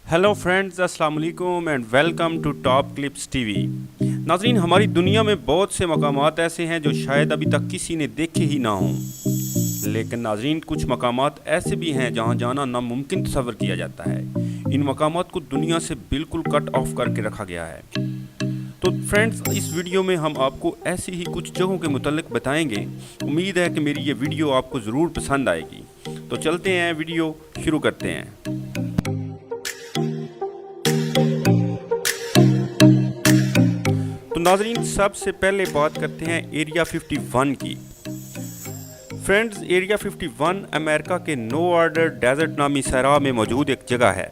Hello friends, अस्सलाम वालेकुम and welcome to top clips TV. नाज़रीन, हमारी दुनिया में बहुत से मकामात ऐसे हैं जो शायद अभी तक किसी ने देखे ही ना हों। लेकिन नाज़रीन, कुछ मकामात ऐसे भी हैं जहां जाना नामुमकिन तस्वर किया जाता है। इन मकामात को दुनिया से बिल्कुल कट ऑफ करके रखा गया है। तो फ्रेंड्स, इस वीडियो में हम आपको ऐसी ही कुछ जगहों के मुतालिक बताएंगे। उम्मीद है कि मेरी ये वीडियो आपको ज़रूर पसंद आएगी। तो चलते हैं, वीडियो शुरू करते हैं। तो नाज़रीन, सबसे पहले बात करते हैं एरिया 51 की। फ्रेंड्स, एरिया 51 अमेरिका के नो ऑर्डर डेजर्ट नामी सहरा में मौजूद एक जगह है।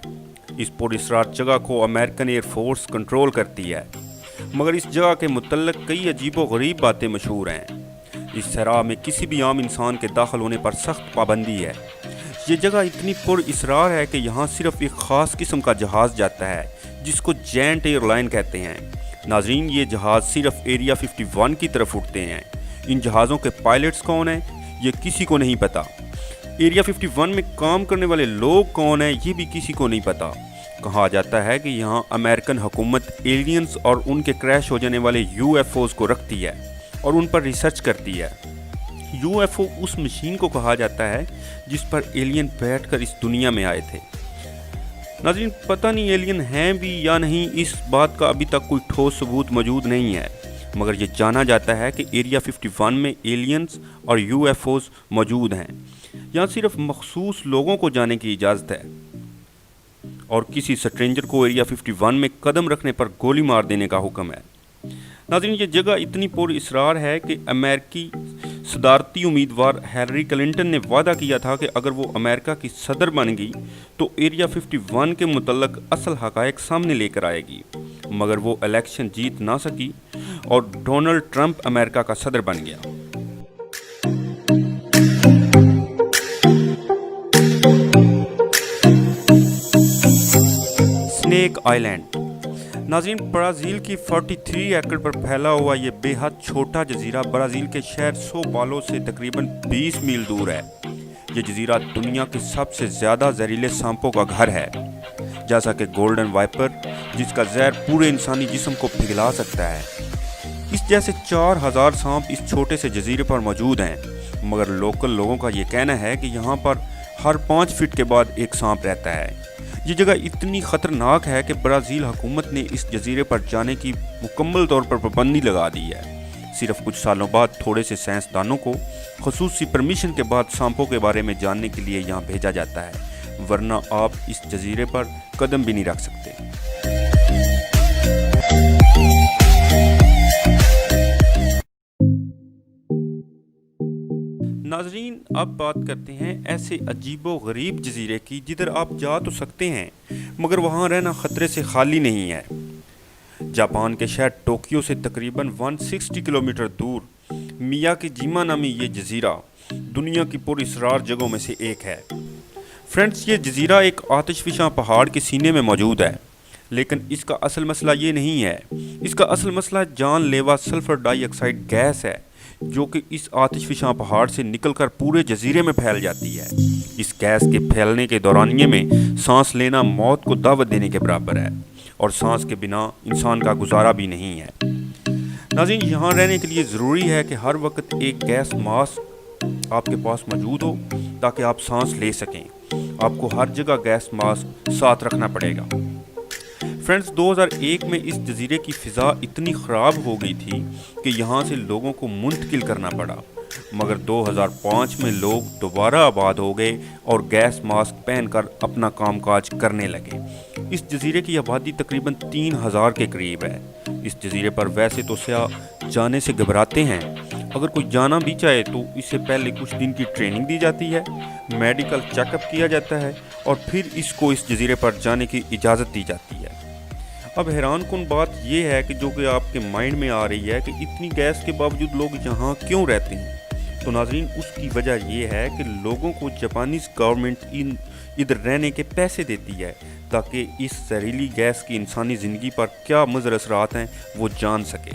इस पुरअसरार जगह को अमेरिकन एयर फोर्स कंट्रोल करती है, मगर इस जगह के मुतल्लिक़ कई अजीबो गरीब बातें मशहूर हैं। इस सहरा में किसी भी आम इंसान के दाखिल होने पर सख्त पाबंदी है। ये जगह इतनी पुरअसरार है कि यहाँ सिर्फ एक ख़ास किस्म का जहाज़ जाता है जिसको जेंट एयरलाइन कहते हैं। नाज़रीन, ये जहाज़ सिर्फ एरिया 51 की तरफ उड़ते हैं। इन जहाज़ों के पायलट्स कौन हैं ये किसी को नहीं पता। एरिया 51 में काम करने वाले लोग कौन हैं ये भी किसी को नहीं पता। कहा जाता है कि यहाँ अमेरिकन हुकूमत एलियंस और उनके क्रैश हो जाने वाले UFOs को रखती है और उन पर रिसर्च करती है। UFO उस मशीन को कहा जाता है जिस पर एलियन बैठकर इस दुनिया में आए थे। नाज़रीन, पता नहीं एलियन हैं भी या नहीं, इस बात का अभी तक कोई ठोस सबूत मौजूद नहीं है, मगर ये जाना जाता है कि एरिया 51 में एलियंस और UFOs मौजूद हैं। यहाँ सिर्फ मखसूस लोगों को जाने की इजाज़त है और किसी स्ट्रेंजर को एरिया 51 में कदम रखने पर गोली मार देने का हुक्म है। नाज़रीन, ये जगह इतनी पुरअसरार है कि अमेरिकी सदारती उम्मीदवार हिलरी क्लिंटन ने वादा किया था कि अगर वो अमेरिका की सदर बन गई तो एरिया 51 के मुतल्लिक़ असल हक़ाइक़ सामने लेकर आएगी, मगर वो इलेक्शन जीत ना सकी और डोनाल्ड ट्रंप अमेरिका का सदर बन गया। Snake island. नाज़रीन, ब्राज़ील की 43 एकड़ पर फैला हुआ ये बेहद छोटा जजीरा ब्राज़ील के शहर सो पालो से तकरीबन 20 मील दूर है। ये जजीरा दुनिया के सबसे ज़्यादा जहरीले सांपों का घर है, जैसा कि गोल्डन वाइपर, जिसका जहर पूरे इंसानी जिस्म को पिघला सकता है। इस जैसे 4000 सांप इस छोटे से जजीरे पर मौजूद हैं, मगर लोकल लोगों का ये कहना है कि यहाँ पर हर 5 फीट के बाद एक सांप रहता है। ये जगह इतनी ख़तरनाक है कि ब्राज़ील हुकूमत ने इस जजीरे पर जाने की मुकम्मल तौर पर पाबंदी लगा दी है। सिर्फ कुछ सालों बाद थोड़े से साइंसदानों को ख़ुसूसी परमिशन के बाद सांपों के बारे में जानने के लिए यहाँ भेजा जाता है, वरना आप इस जजीरे पर कदम भी नहीं रख सकते। नाज़रीन, अब बात करते हैं ऐसे अजीबो गरीब जजीरे की जिधर आप जा तो सकते हैं, मगर वहाँ रहना ख़तरे से खाली नहीं है। जापान के शहर टोक्यो से तकरीबन 160 किलोमीटर दूर मियाकीजिमा नामी ये जजीरा दुनिया की पुरअसरार जगहों में से एक है। फ्रेंड्स, ये जजीरा एक आतिशफिशा पहाड़ के सीने में मौजूद है, लेकिन इसका असल मसला ये नहीं है। इसका असल मसला जानलेवा सल्फ़र डाइऑक्साइड गैस है, जो कि इस आतिशफिशा पहाड़ से निकलकर पूरे जजीरे में फैल जाती है। इस गैस के फैलने के दौरानिये में सांस लेना मौत को दावत देने के बराबर है और सांस के बिना इंसान का गुजारा भी नहीं है। नाज़रीन, यहाँ रहने के लिए ज़रूरी है कि हर वक्त एक गैस मास्क आपके पास मौजूद हो ताकि आप सांस ले सकें। आपको हर जगह गैस मास्क साथ रखना पड़ेगा। फ्रेंड्स, 2001 में इस जजीरे की फ़िज़ा इतनी ख़राब हो गई थी कि यहाँ से लोगों को मुंतकिल करना पड़ा, मगर 2005 में लोग दोबारा आबाद हो गए और गैस मास्क पहनकर अपना कामकाज करने लगे। इस जजीरे की आबादी तकरीबन 3000 के करीब है। इस जजीरे पर वैसे तो सयाह जाने से घबराते हैं। अगर कोई जाना भी चाहे तो इससे पहले कुछ दिन की ट्रेनिंग दी जाती है, मेडिकल चेकअप किया जाता है और फिर इसको इस जजीरे पर जाने की इजाज़त दी जाती है। अब हैरानकुन बात यह है कि जो कि आपके माइंड में आ रही है कि इतनी गैस के बावजूद लोग यहाँ क्यों रहते हैं। तो नाज़रीन, उसकी वजह यह है कि लोगों को जापानीज़ गवर्नमेंट इधर रहने के पैसे देती है ताकि इस जहरीली गैस की इंसानी ज़िंदगी पर क्या मुज़र असरात हैं वो जान सके।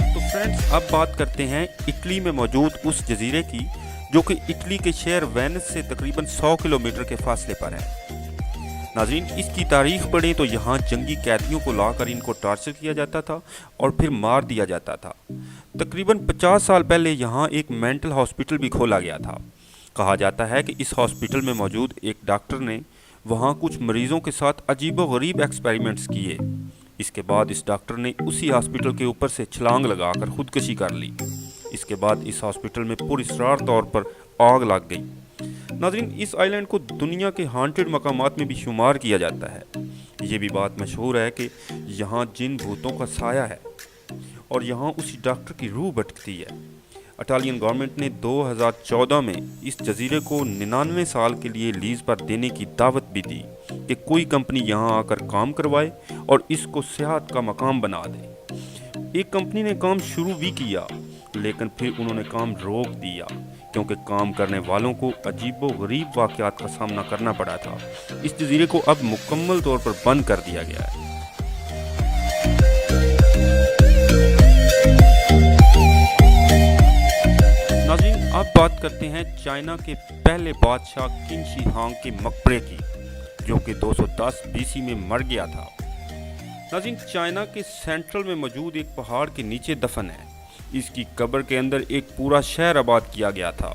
तो फ्रेंड्स, अब बात करते हैं इटली में मौजूद उस जजीरे की جو کہ اٹلی کے شہر وینس سے تقریباً 100 کلومیٹر کے فاصلے پر ہے۔ ناظرین، اس کی تاریخ پڑھیں تو یہاں جنگی قیدیوں کو لا کر ان کو ٹارچر کیا جاتا تھا اور پھر مار دیا جاتا تھا۔ تقریباً 50 سال پہلے یہاں ایک مینٹل ہاسپٹل بھی کھولا گیا تھا۔ کہا جاتا ہے کہ اس ہاسپٹل میں موجود ایک ڈاکٹر نے وہاں کچھ مریضوں کے ساتھ عجیب و غریب ایکسپیریمنٹس کیے۔ اس کے بعد اس ڈاکٹر نے اسی ہاسپٹل کے اوپر سے چھلانگ لگا کر خودکشی کر لی۔ اس کے بعد اس ہاسپٹل میں پراسرار طور پر آگ لگ گئی۔ ناظرین، اس آئی لینڈ کو دنیا کے ہانٹڈ مقامات میں بھی شمار کیا جاتا ہے۔ یہ بھی بات مشہور ہے کہ یہاں جن بھوتوں کا سایہ ہے اور یہاں اسی ڈاکٹر کی روح بھٹکتی ہے۔ اٹالین گورنمنٹ نے 2014 میں اس جزیرے کو 99 سال کے لیے لیز پر دینے کی دعوت بھی دی کہ کوئی کمپنی یہاں آ کر کام کروائے اور اس کو سیاحت کا مقام بنا دے۔ ایک کمپنی نے کام شروع بھی کیا، لیکن پھر انہوں نے کام روک دیا کیونکہ کام کرنے والوں کو عجیب و غریب واقعات کا سامنا کرنا پڑا تھا۔ اس جزیرے کو اب مکمل طور پر بند کر دیا گیا ہے۔ ناظرین، اب بات کرتے ہیں چائنا کے پہلے بادشاہ قن شی ہانگ کے مقبرے کی، جو کہ 210 BC میں مر گیا تھا۔ ناظرین، چائنا کے سینٹرل میں موجود ایک پہاڑ کے نیچے دفن ہے۔ اس کی قبر کے اندر ایک پورا شہر آباد کیا گیا تھا۔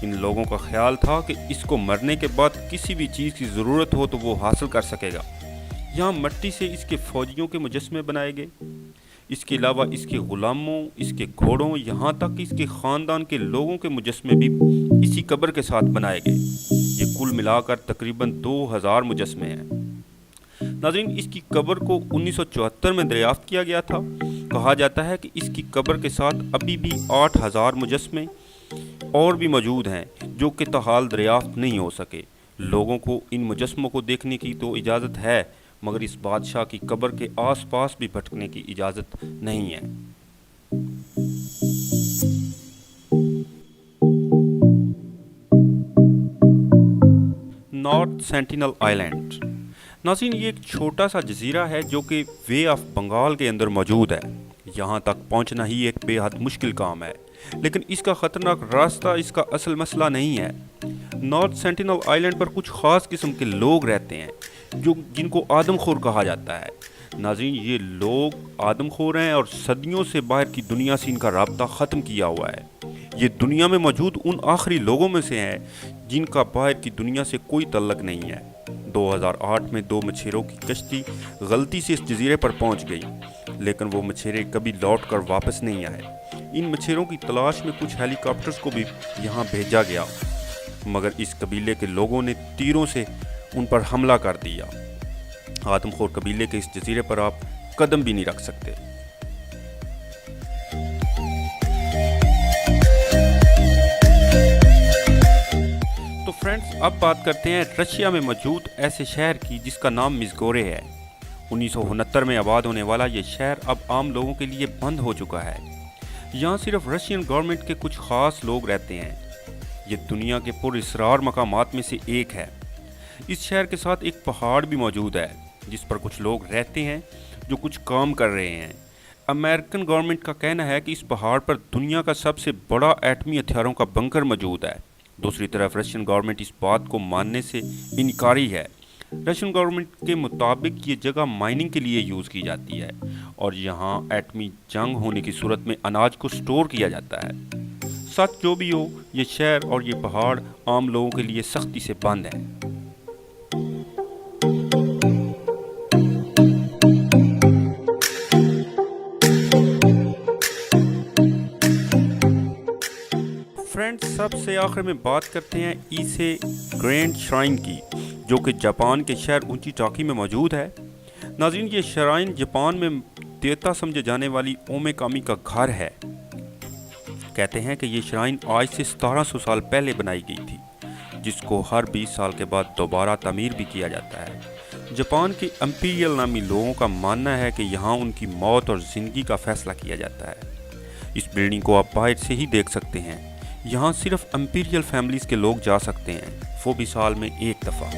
ان لوگوں کا خیال تھا کہ اس کو مرنے کے بعد کسی بھی چیز کی ضرورت ہو تو وہ حاصل کر سکے گا۔ یہاں مٹی سے اس کے فوجیوں کے مجسمے بنائے گئے۔ اس کے علاوہ اس کے غلاموں، اس کے گھوڑوں، یہاں تک کہ اس کے خاندان کے لوگوں کے مجسمے بھی اسی قبر کے ساتھ بنائے گئے۔ یہ کل ملا کر تقریباً 2000 مجسمے ہیں۔ ناظرین، اس کی قبر کو 1974 میں دریافت کیا گیا تھا۔ کہا جاتا ہے کہ اس کی قبر کے ساتھ ابھی بھی 8000 مجسمے اور بھی موجود ہیں جو کہ تاحال دریافت نہیں ہو سکے۔ لوگوں کو ان مجسموں کو دیکھنے کی تو اجازت ہے، مگر اس بادشاہ کی قبر کے آس پاس بھی بھٹکنے کی اجازت نہیں ہے۔ نارتھ سینٹینل آئی لینڈ۔ ناظرین، یہ ایک چھوٹا سا جزیرہ ہے جو کہ وے آف بنگال کے اندر موجود ہے۔ یہاں تک پہنچنا ہی ایک بے حد مشکل کام ہے، لیکن اس کا خطرناک راستہ اس کا اصل مسئلہ نہیں ہے۔ نارتھ سینٹینل آئی لینڈ پر کچھ خاص قسم کے لوگ رہتے ہیں جن کو آدم خور کہا جاتا ہے۔ ناظرین، یہ لوگ آدم خور ہیں اور صدیوں سے باہر کی دنیا سے ان کا رابطہ ختم کیا ہوا ہے۔ یہ دنیا میں موجود ان آخری لوگوں میں سے ہیں جن کا باہر کی دنیا سے کوئی تعلق نہیں ہے۔ 2008 میں 2 مچھیروں کی کشتی غلطی سے اس جزیرے پر پہنچ گئی، لیکن وہ مچھیرے کبھی لوٹ کر واپس نہیں آئے۔ ان مچھیروں کی تلاش میں کچھ ہیلی کاپٹرز کو بھی یہاں بھیجا گیا، مگر اس قبیلے کے لوگوں نے تیروں سے ان پر حملہ کر دیا۔ آدم خور قبیلے کے اس جزیرے پر آپ قدم بھی نہیں رکھ سکتے۔ تو فرینڈز، اب بات کرتے ہیں رشیا میں موجود ایسے شہر کی جس کا نام مزگورے ہے۔ 1969 میں آباد ہونے والا یہ شہر اب عام لوگوں کے لیے بند ہو چکا ہے۔ یہاں صرف رشین گورنمنٹ کے کچھ خاص لوگ رہتے ہیں۔ یہ دنیا کے پراسرار مقامات میں سے ایک ہے۔ اس شہر کے ساتھ ایک پہاڑ بھی موجود ہے جس پر کچھ لوگ رہتے ہیں جو کچھ کام کر رہے ہیں۔ امریکن گورنمنٹ کا کہنا ہے کہ اس پہاڑ پر دنیا کا سب سے بڑا ایٹمی ہتھیاروں کا بنکر موجود ہے۔ دوسری طرف رشین گورنمنٹ اس بات کو ماننے سے انکاری ہے۔ رشین گورنمنٹ کے مطابق یہ جگہ مائننگ کے لیے یوز کی جاتی ہے اور یہاں ایٹمی جنگ ہونے کی صورت میں اناج کو سٹور کیا جاتا ہے۔ سچ جو بھی ہو، یہ شہر اور یہ پہاڑ عام لوگوں کے لیے سختی سے بند ہے۔ فرینڈز، سب سے آخر میں بات کرتے ہیں ایسے گرینڈ شرائن کی، جو کہ جاپان کے شہر اونچی ٹاکی میں موجود ہے۔ ناظرین، یہ شرائن جاپان میں دیوتا سمجھے جانے والی اومے کامی کا گھر ہے۔ کہتے ہیں کہ یہ شرائن آج سے 1700 سال پہلے بنائی گئی تھی، جس کو ہر 20 سال کے بعد دوبارہ تعمیر بھی کیا جاتا ہے۔ جاپان کے امپیریل نامی لوگوں کا ماننا ہے کہ یہاں ان کی موت اور زندگی کا فیصلہ کیا جاتا ہے۔ اس بلڈنگ کو آپ باہر سے ہی دیکھ سکتے ہیں۔ یہاں صرف امپیریل فیملیز کے لوگ جا سکتے ہیں، وہ بھی سال میں ایک دفعہ۔